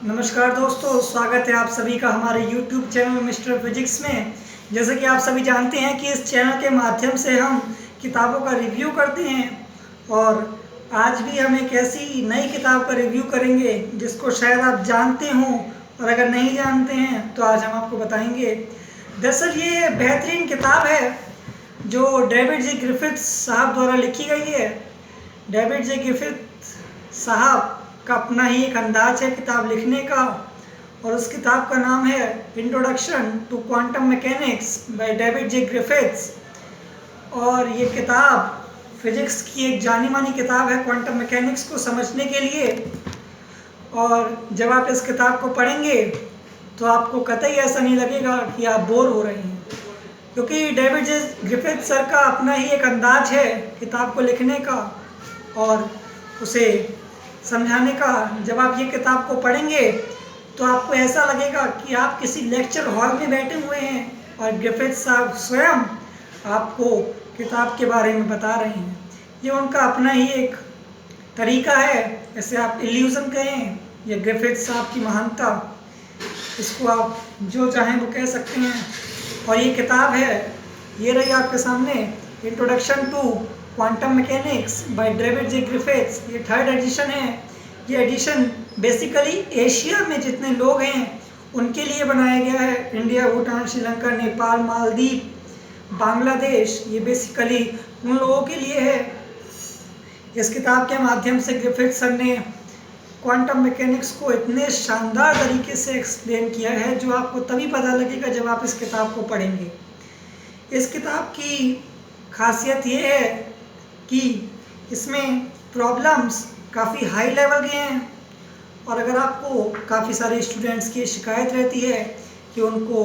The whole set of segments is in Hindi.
नमस्कार दोस्तों, स्वागत है आप सभी का हमारे YouTube चैनल मिस्टर फिजिक्स में। जैसे कि आप सभी जानते हैं कि इस चैनल के माध्यम से हम किताबों का रिव्यू करते हैं और आज भी हम एक ऐसी नई किताब का रिव्यू करेंगे जिसको शायद आप जानते हों और अगर नहीं जानते हैं तो आज हम आपको बताएंगे। दरअसल ये बेहतरीन किताब है जो डेविड जी ग्रिफिथ्स साहब द्वारा लिखी गई है। डेविड जी ग्रिफिथ साहब का अपना ही एक अंदाज है किताब लिखने का और उस किताब का नाम है introduction to quantum mechanics by David J Griffiths. और ये किताब फिजिक्स की एक जानी मानी किताब है क्वांटम मैकेनिक्स को समझने के लिए। और जब आप इस किताब को पढ़ेंगे तो आपको कतई ऐसा नहीं लगेगा कि आप बोर हो रहे हैं, क्योंकि डेविड जे ग्रिफिथ सर का अपना ही एक अंदाज है किताब को लिखने का और उसे समझाने का। जब आप ये किताब को पढ़ेंगे तो आपको ऐसा लगेगा कि आप किसी लेक्चर हॉल में बैठे हुए हैं और ग्रिफिथ साहब स्वयं आपको किताब के बारे में बता रहे हैं। ये उनका अपना ही एक तरीका है, जैसे आप इल्यूजन कहें या ग्रिफिथ साहब की महानता, इसको आप जो चाहें वो कह सकते हैं। और ये किताब है, ये रही आपके सामने, introduction to quantum mechanics by David J Griffiths. ये 3rd एडिशन है। ये एडिशन बेसिकली एशिया में जितने लोग हैं उनके लिए बनाया गया है। इंडिया, भूटान, श्रीलंका, नेपाल, मालदीव, बांग्लादेश, ये बेसिकली उन लोगों के लिए है। इस किताब के माध्यम से ग्रिफिथ सर ने क्वांटम मैकेनिक्स को इतने शानदार तरीके से एक्सप्लेन किया है जो आपको तभी पता लगेगा जब आप इस किताब को पढ़ेंगे। इस किताब की खासियत ये है कि इसमें प्रॉब्लम्स काफ़ी हाई लेवल के हैं और अगर आपको काफ़ी सारे स्टूडेंट्स की शिकायत रहती है कि उनको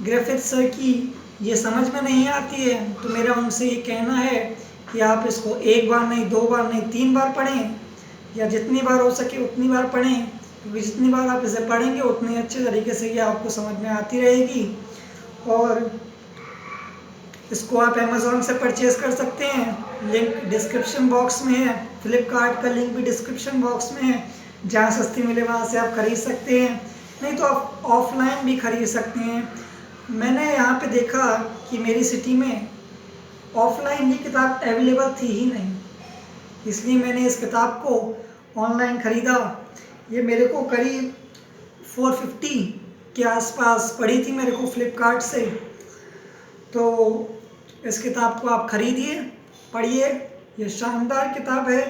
ग्रिफिथ सर की ये समझ में नहीं आती है, तो मेरा उनसे ये कहना है कि आप इसको एक बार नहीं, 2 बार नहीं, 3 बार पढ़ें या जितनी बार हो सके उतनी बार पढ़ें, क्योंकि जितनी बार आप इसे पढ़ेंगे उतनी अच्छे तरीके से ये आपको समझ में आती रहेगी। और इसको आप अमेज़ॉन से परचेज़ कर सकते हैं, लिंक डिस्क्रिप्शन बॉक्स में है। फ्लिपकार्ट का लिंक भी डिस्क्रिप्शन बॉक्स में है, जहाँ सस्ती मिले वहाँ से आप खरीद सकते हैं, नहीं तो आप ऑफलाइन भी खरीद सकते हैं। मैंने यहाँ पे देखा कि मेरी सिटी में ऑफलाइन ये किताब अवेलेबल थी ही नहीं, इसलिए मैंने इस किताब को ऑनलाइन ख़रीदा। ये मेरे को करीब 450 के आसपास पड़ी थी मेरे को फ्लिपकार्ट से। तो इस किताब को आप खरीदिए, पढ़िए, ये शानदार किताब है,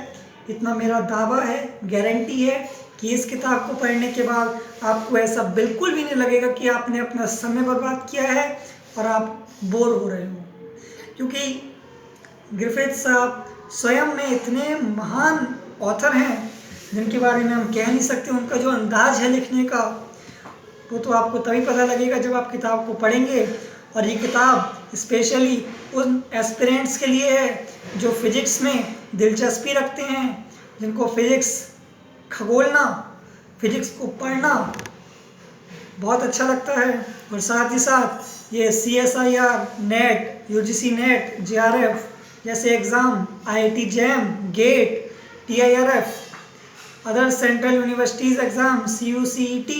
इतना मेरा दावा है, गारंटी है कि इस किताब को पढ़ने के बाद आपको ऐसा बिल्कुल भी नहीं लगेगा कि आपने अपना समय बर्बाद किया है और आप बोर हो रहे हो। क्योंकि ग्रिफिथ साहब स्वयं में इतने महान ऑथर हैं जिनके बारे में हम कह नहीं सकते। उनका जो अंदाज है लिखने का वो तो आपको तभी पता लगेगा जब आप किताब को पढ़ेंगे। और ये किताब स्पेशली उन एस्पिरेंट्स के लिए है जो फिजिक्स में दिलचस्पी रखते हैं, जिनको फिजिक्स खगोलना, फिजिक्स को पढ़ना बहुत अच्छा लगता है। और साथ ही साथ ये CSIR, NET, UGC NET, JRF जैसे exam, IIT JAM, GATE, TIRF, other central universities exam, CUCET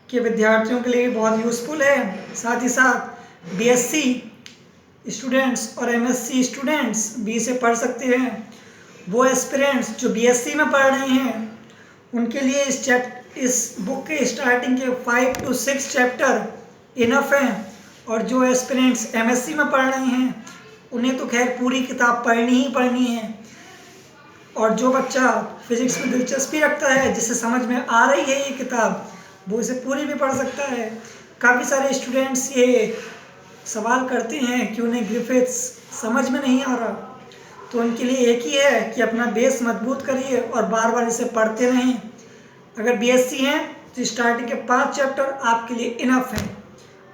के विद्यार्थियों के लिए बहुत यूज़फुल है। साथ ही साथ BSc स्टूडेंट्स और MSc स्टूडेंट्स भी इसे पढ़ सकते हैं। वो एस्पिरेंट्स जो BSc में पढ़ रहे हैं उनके लिए इस बुक के स्टार्टिंग के 5 to 6 चैप्टर इनफ हैं, और जो एस्पिरेंट्स MSc में पढ़ रहे हैं उन्हें तो खैर पूरी किताब पढ़नी ही पढ़नी है। और जो बच्चा फिजिक्स में दिलचस्पी रखता है, जिसे समझ में आ रही है ये किताब, वो इसे पूरी भी पढ़ सकता है। काफ़ी सारे स्टूडेंट्स ये सवाल करते हैं कि उन्हें ग्रिफिथ्स समझ में नहीं आ रहा, तो उनके लिए एक ही है कि अपना बेस मजबूत करिए और बार बार इसे पढ़ते रहें। अगर BSc हैं तो स्टार्टिंग के 5 चैप्टर आपके लिए इनफ हैं,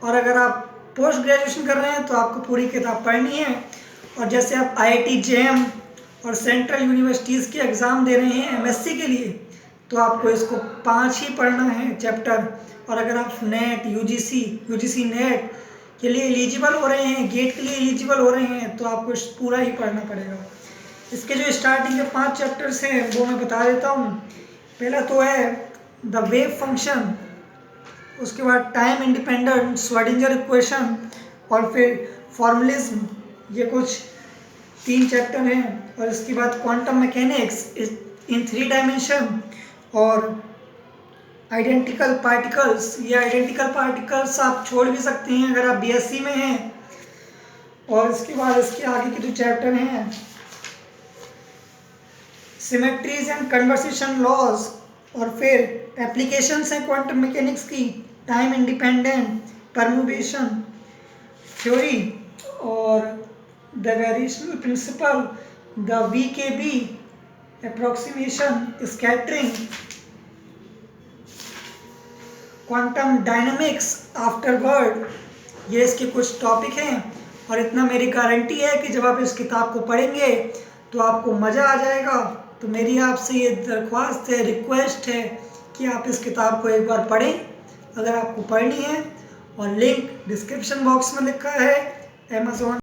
और अगर आप पोस्ट ग्रेजुएशन कर रहे हैं तो आपको पूरी किताब पढ़नी है। और जैसे आप IIT जैम और सेंट्रल यूनिवर्सिटीज़ के एग्ज़ाम दे रहे हैं MSc के लिए, तो आपको इसको 5 ही पढ़ना है चैप्टर। और अगर आप नेट, UGC नेट के लिए एलिजिबल हो रहे हैं, गेट के लिए एलिजिबल हो रहे हैं, तो आपको पूरा ही पढ़ना पड़ेगा। इसके जो स्टार्टिंग के 5 चैप्टर्स हैं वो मैं बता देता हूँ। पहला तो है द वेव फंक्शन, उसके बाद टाइम इंडिपेंडेंट श्रोडिंगर इक्वेशन, और फिर फॉर्मुलिज्म। ये कुछ 3 चैप्टर हैं। और इसके बाद क्वांटम मैकेनिक्स इन 3 डायमेंशन, और आइडेंटिकल पार्टिकल्स। ये आइडेंटिकल पार्टिकल्स आप छोड़ भी सकते हैं अगर आप बीएससी में हैं। और इसके बाद इसके आगे के जो चैप्टर हैं सिमेट्रीज एंड कन्वर्सेशन लॉज, और फिर एप्लीकेशंस हैं क्वांटम मैकेनिक्स की, टाइम इंडिपेंडेंट परम्यूटेशन थ्योरी, और द वेरिएशनल प्रिंसिपल, द वीकेबी approximation, scattering, quantum dynamics afterward. ये इसके कुछ टॉपिक हैं। और इतना मेरी गारंटी है कि जब आप इस किताब को पढ़ेंगे तो आपको मज़ा आ जाएगा। तो मेरी आपसे ये दरख्वास्त है, रिक्वेस्ट है कि आप इस किताब को एक बार पढ़ें अगर आपको पढ़नी है। और लिंक डिस्क्रिप्शन बॉक्स में लिखा है। अमेज़ॉन